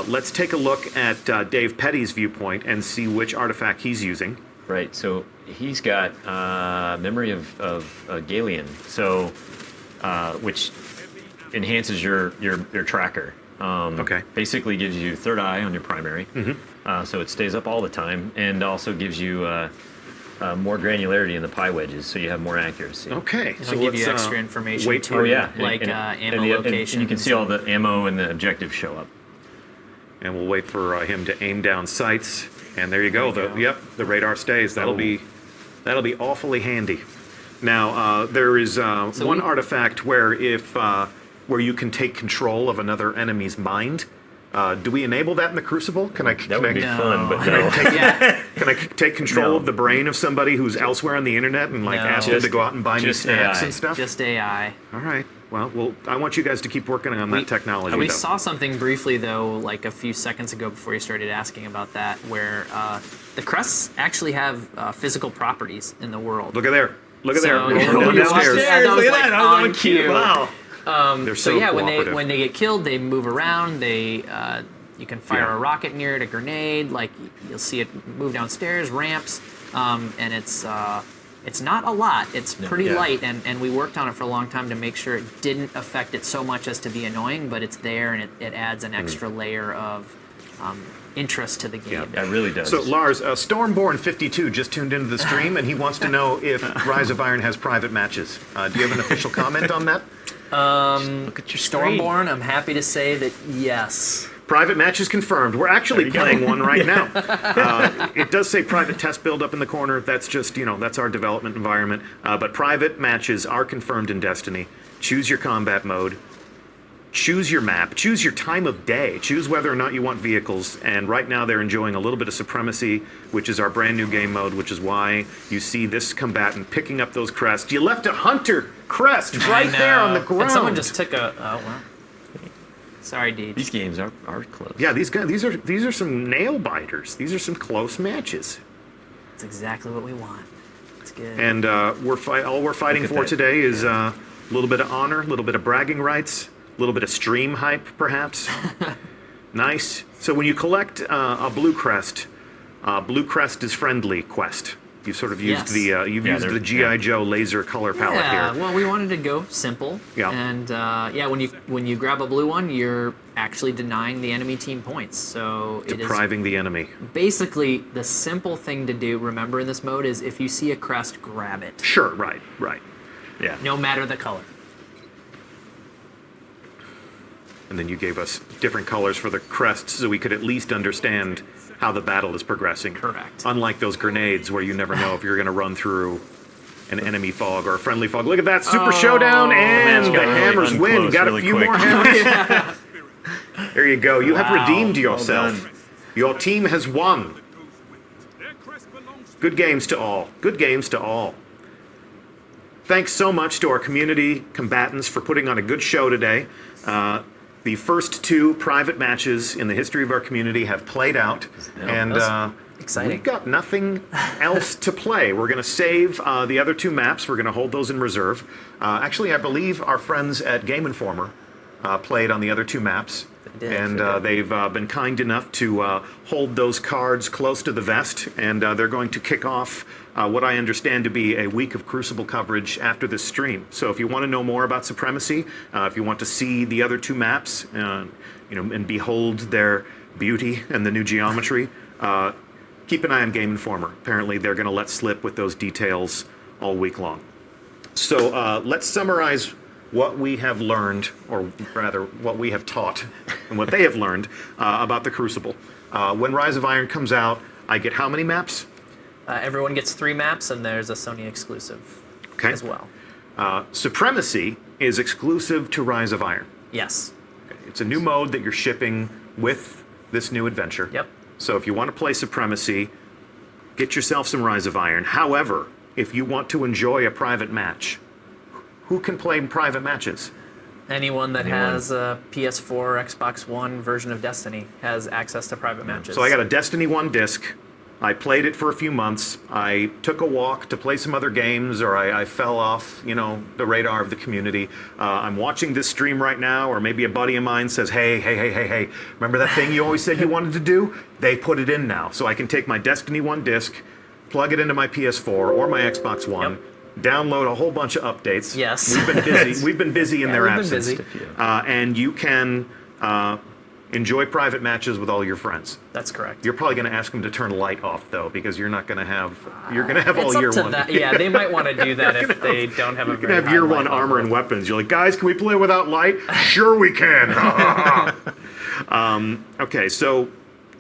Let's take a look at Dave Petty's viewpoint and see which artifact he's using. Right. So he's got Memory of Galeon, so which enhances your tracker. Okay. Basically gives you third eye on your primary, so it stays up all the time, and also gives you more granularity in the pie wedges, so you have more accuracy. Okay. It'll give you extra information wait too, for like ammo locations. And you can see all the ammo and the objectives show up. And we'll wait for him to aim down sights. And there you go. The radar stays. That'll be awfully handy. Now there is one artifact where where you can take control of another enemy's mind. Do we enable that in the Crucible? Can I? That would be fun, but no. Can I take control No. of the brain of somebody who's elsewhere on the internet and like No. ask them to go out and buy me Just snacks AI. and stuff? Just AI. All right. Well, I want you guys to keep working on that technology. We though. saw something briefly though, like a few seconds ago before you started asking about that, where the crests actually have physical properties in the world. Look at there. Look at there. So, Rolling yeah, down when the you watch stairs. it, that was Look at like that. That was on on cue. cue. Wow. They're So so yeah, cooperative. when they get killed, they move around. They you can fire Yeah. a rocket near it, a grenade. Like you'll see it move downstairs, ramps, and it's not a lot. It's pretty Yeah. light, and we worked on it for a long time to make sure it didn't affect it so much as to be annoying. But it's there, and it adds an extra layer of interest to the game. That really does. So Lars, Stormborn52 just tuned into the stream, and he wants to know if Rise of Iron has private matches. Do you have an official comment on that? Look at your screen. Stormborn, I'm happy to say that yes. Private matches confirmed. We're actually There you playing go. one right now. It does say private test build up in the corner. That's just, that's our development environment. But private matches are confirmed in Destiny. Choose your combat mode. Choose your map. Choose your time of day. Choose whether or not you want vehicles. And right now they're enjoying a little bit of Supremacy, which is our brand new game mode, which is why you see this combatant picking up those crests. You left a hunter crest right there on the ground. And someone just took a. Oh well. Sorry, Deej. These games are close. Yeah, these are some nail biters. These are some close matches. That's exactly what we want. It's good. And all we're fighting Look at for that. today is a little bit of honor, a little bit of bragging rights, a little bit of stream hype, perhaps. Nice. So when you collect a blue crest is friendly quest. You've sort of used Yes. the GI Joe laser color palette Yeah, here. well, we wanted to go simple. Yeah. And when you grab a blue one, you're actually denying the enemy team points. So it is Depriving the enemy. basically the simple thing to do. Remember in this mode is if you see a crest, grab it. Sure, right. Yeah. No matter the color. and then you gave us different colors for the crests so we could at least understand how the battle is progressing. Correct. Unlike those grenades where you never know if you're going to run through an enemy fog or a friendly fog. Look at that super showdown, and the hammers win. You got a few more hammers. There you go. You have redeemed yourself. Your team has won. Good games to all. Good games to all. Thanks so much to our community combatants for putting on a good show today. The first 2 private matches in the history of our community have played out, and exciting. We've got nothing else to play. We're going to save the other 2 maps. We're going to hold those in reserve. Actually, I believe our friends at Game Informer played on the other 2 maps. And they've been kind enough to hold those cards close to the vest, and they're going to kick off what I understand to be a week of Crucible coverage after this stream. So if you want to know more about Supremacy, if you want to see the other 2 maps, and behold their beauty and the new geometry, keep an eye on Game Informer. Apparently, they're going to let slip with those details all week long. So let's summarize what we have learned, or rather what we have taught and what they have learned about the Crucible. When Rise of Iron comes out, I get how many maps? Everyone gets 3 maps, and there's a Sony exclusive as well. Supremacy is exclusive to Rise of Iron. Yes. Okay. It's a new mode that you're shipping with this new adventure. Yep. So if you want to play Supremacy, get yourself some Rise of Iron. However, if you want to enjoy a private match, who can play in private matches? Anyone that has a PS4 or Xbox One version of Destiny has access to private matches. So I got a Destiny 1 disc. I played it for a few months. I took a walk to play some other games, or I fell off, the radar of the community. I'm watching this stream right now, or maybe a buddy of mine says, hey, remember that thing you always said you wanted to do? They put it in now. So I can take my Destiny 1 disc, plug it into my PS4 or my Xbox One, download a whole bunch of updates. Yes. We've been busy. We've been busy in their absence. Been busy. And you can enjoy private matches with all your friends. That's correct. You're probably going to ask them to turn light off, though, because you're not going to have. You're going to have all year one. Yeah, they might want to do that if they don't have a. You're going to have year one armor and weapons. You're like, guys, can we play without light? Sure, we can. Okay, so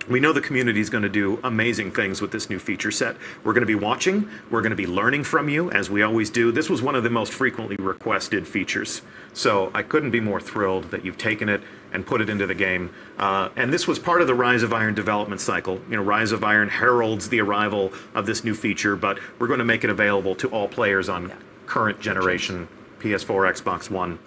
we know the community is going to do amazing things with this new feature set. We're going to be watching. We're going to be learning from you, as we always do. This was one of the most frequently requested features. So I couldn't be more thrilled that you've taken it and put it into the game. And this was part of the Rise of Iron development cycle. Rise of Iron heralds the arrival of this new feature, but we're going to make it available to all players on current generation PS4, Xbox One.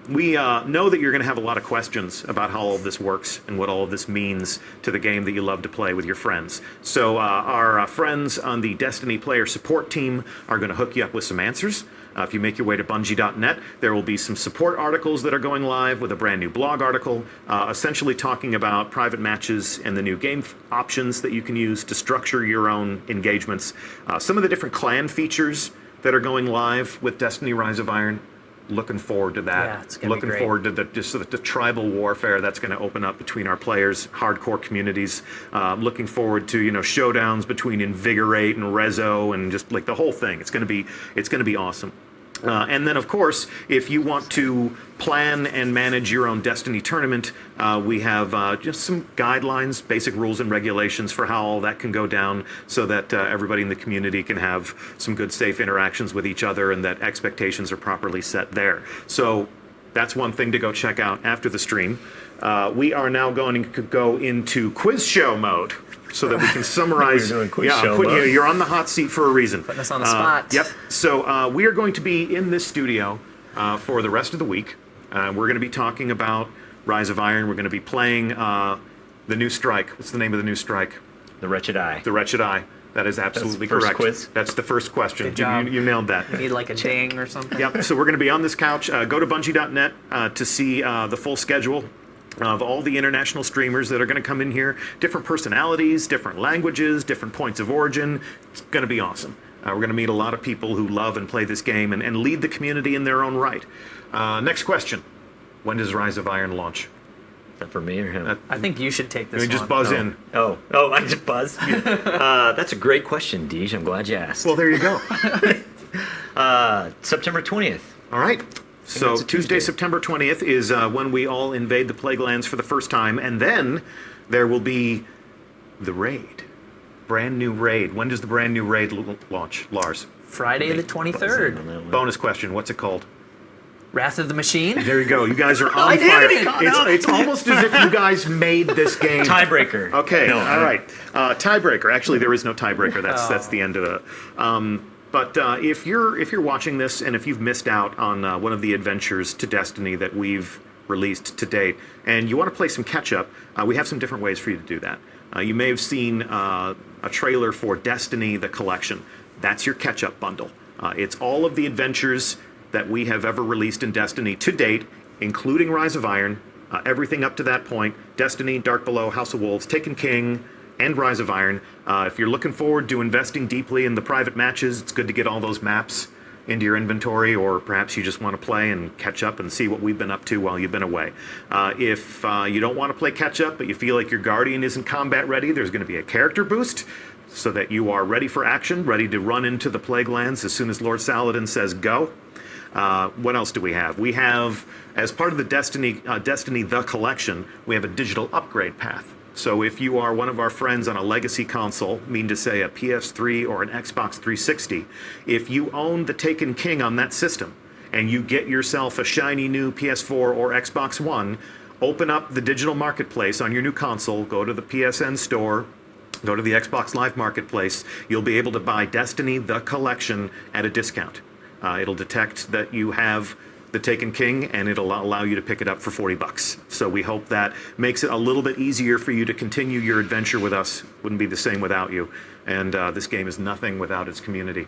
We know that you're going to have a lot of questions about how all of this works and what all of this means to the game that you love to play with your friends. So our friends on the Destiny player support team are going to hook you up with some answers. If you make your way to Bungie.net, there will be some support articles that are going live with a brand new blog article, essentially talking about private matches and the new game options that you can use to structure your own engagements. Some of the different clan features that are going live with Destiny Rise of Iron. Looking forward to that. Yeah, it's gonna be great. Forward to the tribal warfare that's going to open up between our players, hardcore communities. Looking forward to showdowns between Invigorate and Rezo and just like the whole thing. It's going to be awesome. And then, of course, if you want to plan and manage your own Destiny tournament, we have just some guidelines, basic rules and regulations for how all that can go down so that everybody in the community can have some good, safe interactions with each other and that expectations are properly set there. So that's one thing to go check out after the stream. We are now going to go into quiz show mode, so that we can summarize. You're on the hot seat for a reason. Putting us on the spot. Yep. So we are going to be in this studio for the rest of the week. We're going to be talking about Rise of Iron. We're going to be playing the new strike. What's the name of the new strike? The Wretched Eye. The Wretched Eye. That is absolutely That's the first correct. quiz? That's the first question. Good job. You nailed that. You need like a ding or something. Yep. So we're going to be on this couch. Go to Bungie.net to see the full schedule of all the international streamers that are going to come in here. Different personalities, different languages, different points of origin. It's going to be awesome. We're going to meet a lot of people who love and play this game and lead the community in their own right. Next question. When does Rise of Iron launch? Is that for me or him? I think you should take this one. Just buzz in. Oh, I just buzz? That's a great question, Deej. I'm glad you asked. Well, there you go. September 20th. All right. So that's a Tuesday, Tuesday. September 20th is when we all invade the Plague Lands for the first time, and then there will be the raid. Brand new raid. When does the brand new raid launch, Lars? Friday the 23rd. Bonus question, what's it called? Wrath of the Machine? There you go. You guys are I on did fire. it! It's almost as if you guys made this game. Tiebreaker. Okay, No, all right. Tiebreaker. Actually, there is no tiebreaker. That's the end of it. But if you're watching this and if you've missed out on one of the adventures to Destiny that we've released to date, and you want to play some catch-up, we have some different ways for you to do that. You may have seen a trailer for Destiny: The Collection. That's your catch-up bundle. It's all of the adventures that we have ever released in Destiny to date, including Rise of Iron, everything up to that point, Destiny, Dark Below, House of Wolves, Taken King, and Rise of Iron. If you're looking forward to investing deeply in the private matches, it's good to get all those maps into your inventory, or perhaps you just want to play and catch up and see what we've been up to while you've been away. If you don't want to play catch up, but you feel like your Guardian isn't combat ready, there's going to be a character boost so that you are ready for action, ready to run into the Plague Lands as soon as Lord Saladin says go. What else do we have? We have, as part of the Destiny The Collection, we have a digital upgrade path. So if you are one of our friends on a legacy console, mean to say a PS3 or an Xbox 360, if you own the Taken King on that system and you get yourself a shiny new PS4 or Xbox One, open up the digital marketplace on your new console, go to the PSN store, go to the Xbox Live Marketplace, you'll be able to buy Destiny The Collection at a discount. It'll detect that you have the Taken King, and it'll allow you to pick it up for $40. So we hope that makes it a little bit easier for you to continue your adventure with us. Wouldn't be the same without you. And this game is nothing without its community.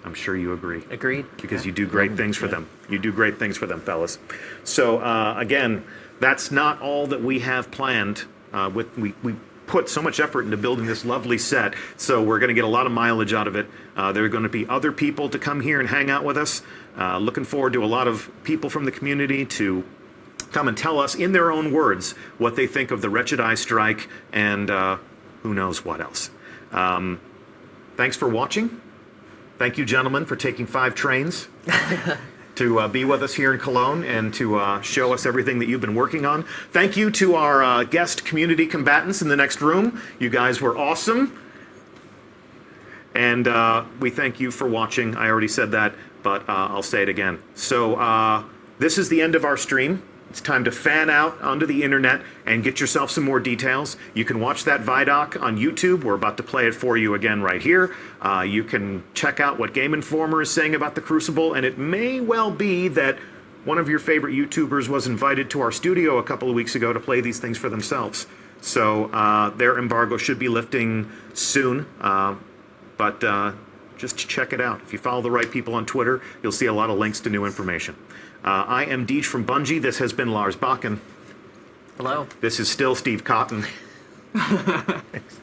I'm sure you agree. Agreed. Because you do great things for them. You do great things for them, fellas. So again, that's not all that we have planned. We put so much effort into building this lovely set, so we're going to get a lot of mileage out of it. There are going to be other people to come here and hang out with us. Looking forward to a lot of people from the community to come and tell us in their own words what they think of the Wretched Eye Strike and who knows what else. Thanks for watching. Thank you, gentlemen, for taking 5 trains to be with us here in Cologne and to show us everything that you've been working on. Thank you to our guest community combatants in the next room. You guys were awesome. And we thank you for watching. I already said that, but I'll say it again. So this is the end of our stream. It's time to fan out onto the internet and get yourself some more details. You can watch that Vidoc on YouTube. We're about to play it for you again right here. You can check out what Game Informer is saying about the Crucible, and it may well be that one of your favorite YouTubers was invited to our studio a couple of weeks ago to play these things for themselves. So their embargo should be lifting soon, but just check it out. If you follow the right people on Twitter, you'll see a lot of links to new information. I am Deej from Bungie. This has been Lars Bakken. Hello. This is still Steve Cotton.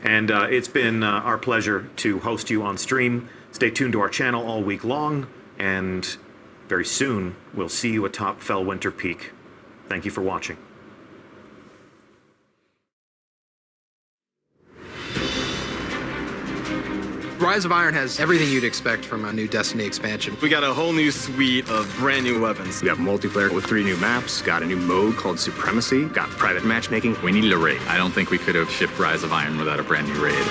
And it's been our pleasure to host you on stream. Stay tuned to our channel all week long, and very soon we'll see you atop Fellwinter Peak. Thank you for watching. Rise of Iron has everything you'd expect from a new Destiny expansion. We got a whole new suite of brand new weapons. We have multiplayer with 3 new maps, got a new mode called Supremacy, got private matchmaking. We needed a raid. I don't think we could have shipped Rise of Iron without a brand new raid.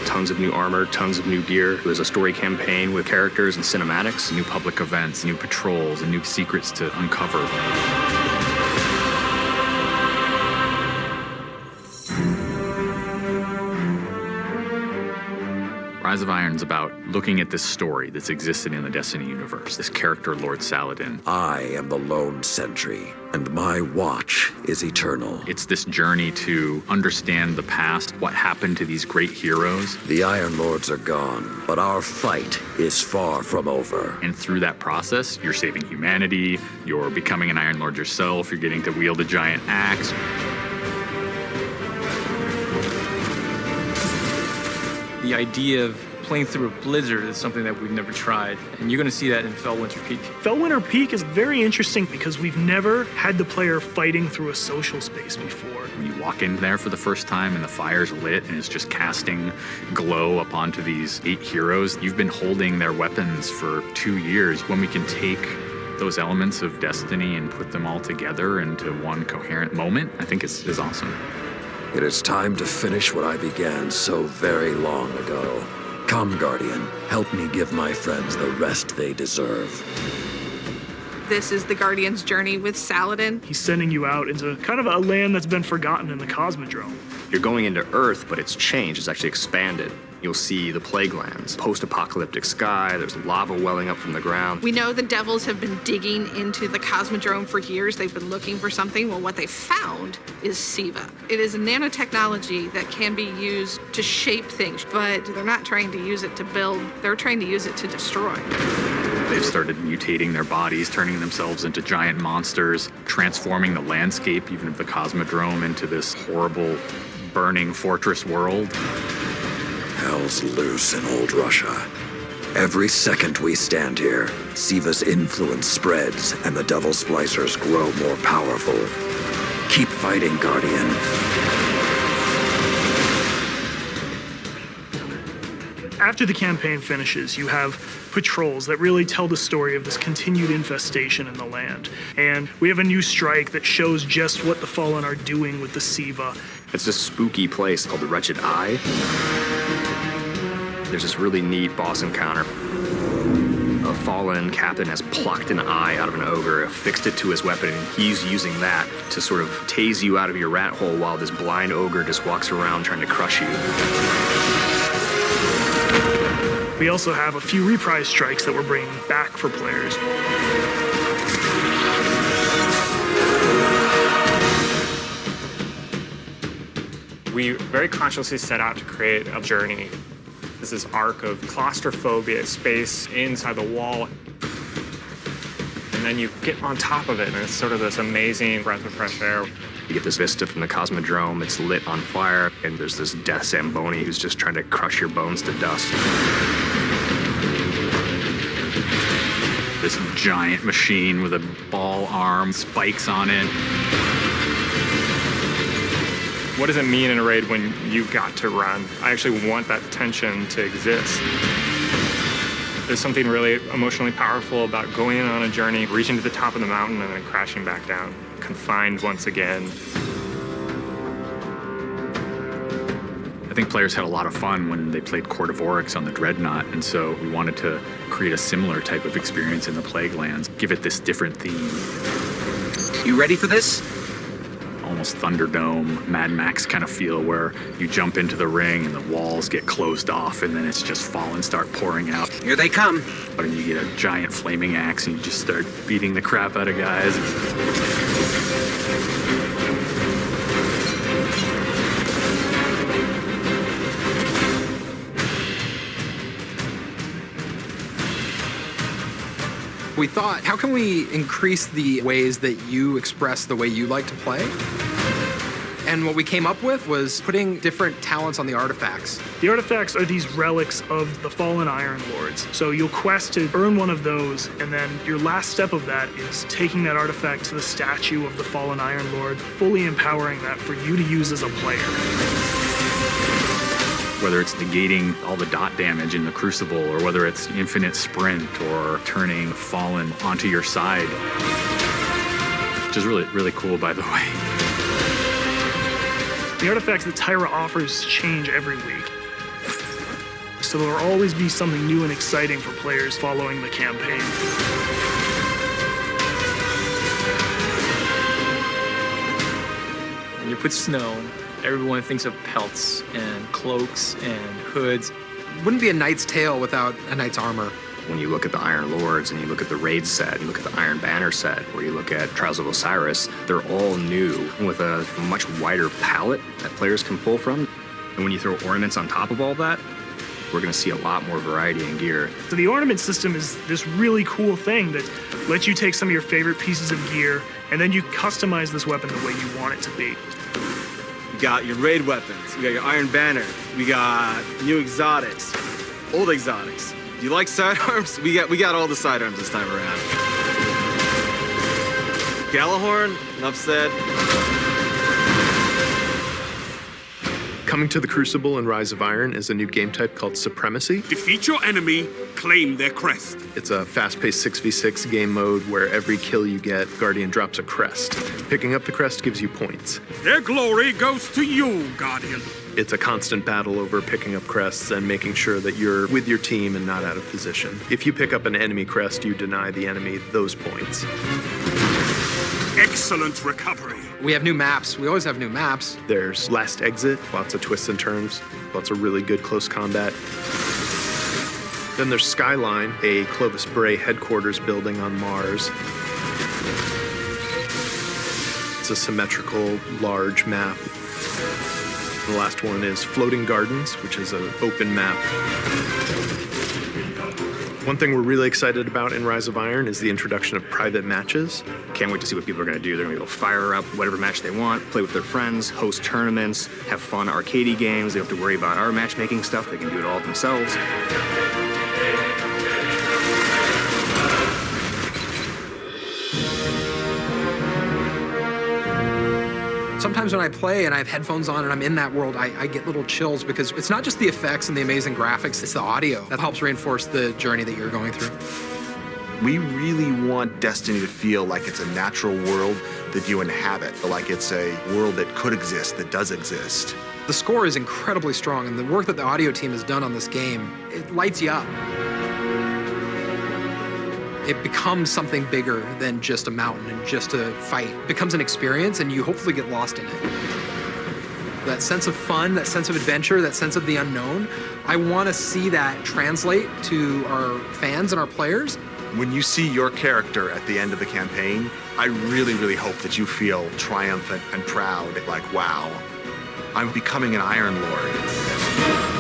Tons of new armor, tons of new gear. There's a story campaign with characters and cinematics. New public events, new patrols, and new secrets to uncover. Rise of Iron's about looking at this story that's existed in the Destiny universe, this character, Lord Saladin. I am the lone sentry, and my watch is eternal. It's this journey to understand the past, what happened to these great heroes. The Iron Lords are gone, but our fight is far from over. And through that process, you're saving humanity, you're becoming an Iron Lord yourself, you're getting to wield a giant axe. The idea of playing through a blizzard is something that we've never tried, and you're going to see that in Fellwinter Peak. Fellwinter Peak is very interesting because we've never had the player fighting through a social space before. When you walk in there for the first time and the fire's lit and it's just casting glow up onto these 8 heroes, you've been holding their weapons for 2 years. When we can take those elements of Destiny and put them all together into one coherent moment, I think is awesome. It is time to finish what I began so very long ago. Come, Guardian, help me give my friends the rest they deserve. This is the Guardian's journey with Saladin. He's sending you out into kind of a land that's been forgotten in the Cosmodrome. You're going into Earth, but it's changed. It's actually expanded. You'll see the plague lands, post-apocalyptic sky, there's lava welling up from the ground. We know the devils have been digging into the Cosmodrome for years. They've been looking for something. Well, what they found is SIVA. It is a nanotechnology that can be used to shape things, but they're not trying to use it to build. They're trying to use it to destroy. They've started mutating their bodies, turning themselves into giant monsters, transforming the landscape, even of the Cosmodrome, into this horrible, burning fortress world. Hell's loose in old Russia. Every second we stand here, SIVA's influence spreads and the Devil Splicers grow more powerful. Keep fighting, Guardian. After the campaign finishes, you have patrols that really tell the story of this continued infestation in the land. And we have a new strike that shows just what the Fallen are doing with the SIVA. It's this spooky place called the Wretched Eye. There's this really neat boss encounter. A fallen captain has plucked an eye out of an ogre, affixed it to his weapon, and he's using that to sort of tase you out of your rat hole while this blind ogre just walks around trying to crush you. We also have a few reprise strikes that we're bringing back for players. We very consciously set out to create a journey. This is arc of claustrophobia, space inside the wall. And then you get on top of it, and it's sort of this amazing breath of fresh air. You get this vista from the Cosmodrome, it's lit on fire, and there's this death Zamboni who's just trying to crush your bones to dust. This giant machine with a ball arm, spikes on it. What does it mean in a raid when you've got to run? I actually want that tension to exist. There's something really emotionally powerful about going on a journey, reaching to the top of the mountain and then crashing back down, confined once again. I think players had a lot of fun when they played Court of Oryx on the Dreadnought, and so we wanted to create a similar type of experience in the Plague Lands, give it this different theme. You ready for this? Almost Thunderdome, Mad Max kind of feel where you jump into the ring and the walls get closed off and then it's just Fallen start pouring out. Here they come. And you get a giant flaming axe and you just start beating the crap out of guys. We thought, how can we increase the ways that you express the way you like to play? And what we came up with was putting different talents on the artifacts. The artifacts are these relics of the fallen Iron Lords. So you'll quest to earn one of those, and then your last step of that is taking that artifact to the statue of the fallen Iron Lord, fully empowering that for you to use as a player. Whether it's negating all the dot damage in the Crucible, or whether it's infinite sprint, or turning Fallen onto your side. Which is really, really cool, by the way. The artifacts that Tyra offers change every week. So there will always be something new and exciting for players following the campaign. When you put snow, everyone thinks of pelts and cloaks and hoods. Wouldn't be a knight's tale without a knight's armor. When you look at the Iron Lords and you look at the Raid set, you look at the Iron Banner set, or you look at Trials of Osiris, they're all new with a much wider palette that players can pull from. And when you throw ornaments on top of all that, we're going to see a lot more variety in gear. So the ornament system is this really cool thing that lets you take some of your favorite pieces of gear and then you customize this weapon the way you want it to be. You got your raid weapons, you got your Iron Banner, we got new exotics, old exotics. You like sidearms? We got all the sidearms this time around. Gallahorn, enough said. Coming to the Crucible and Rise of Iron is a new game type called Supremacy. Defeat your enemy, claim their crest. It's a fast-paced 6v6 game mode where every kill you get, Guardian drops a crest. Picking up the crest gives you points. Their glory goes to you, Guardian. It's a constant battle over picking up crests and making sure that you're with your team and not out of position. If you pick up an enemy crest, you deny the enemy those points. Excellent recovery. We have new maps. We always have new maps. There's Last Exit, lots of twists and turns, lots of really good close combat. Then there's Skyline, a Clovis Bray headquarters building on Mars. It's a symmetrical, large map. The last one is Floating Gardens, which is an open map. One thing we're really excited about in Rise of Iron is the introduction of private matches. Can't wait to see what people are going to do. They're going to be able to fire up whatever match they want, play with their friends, host tournaments, have fun arcadey games. They don't have to worry about our matchmaking stuff. They can do it all themselves. Sometimes when I play and I have headphones on and I'm in that world, I get little chills because it's not just the effects and the amazing graphics, it's the audio that helps reinforce the journey that you're going through. We really want Destiny to feel like it's a natural world that you inhabit, like it's a world that could exist, that does exist. The score is incredibly strong, and the work that the audio team has done on this game, it lights you up. It becomes something bigger than just a mountain and just a fight. It becomes an experience, and you hopefully get lost in it. That sense of fun, that sense of adventure, that sense of the unknown, I want to see that translate to our fans and our players. When you see your character at the end of the campaign, I really, really hope that you feel triumphant and proud, like, wow, I'm becoming an Iron Lord.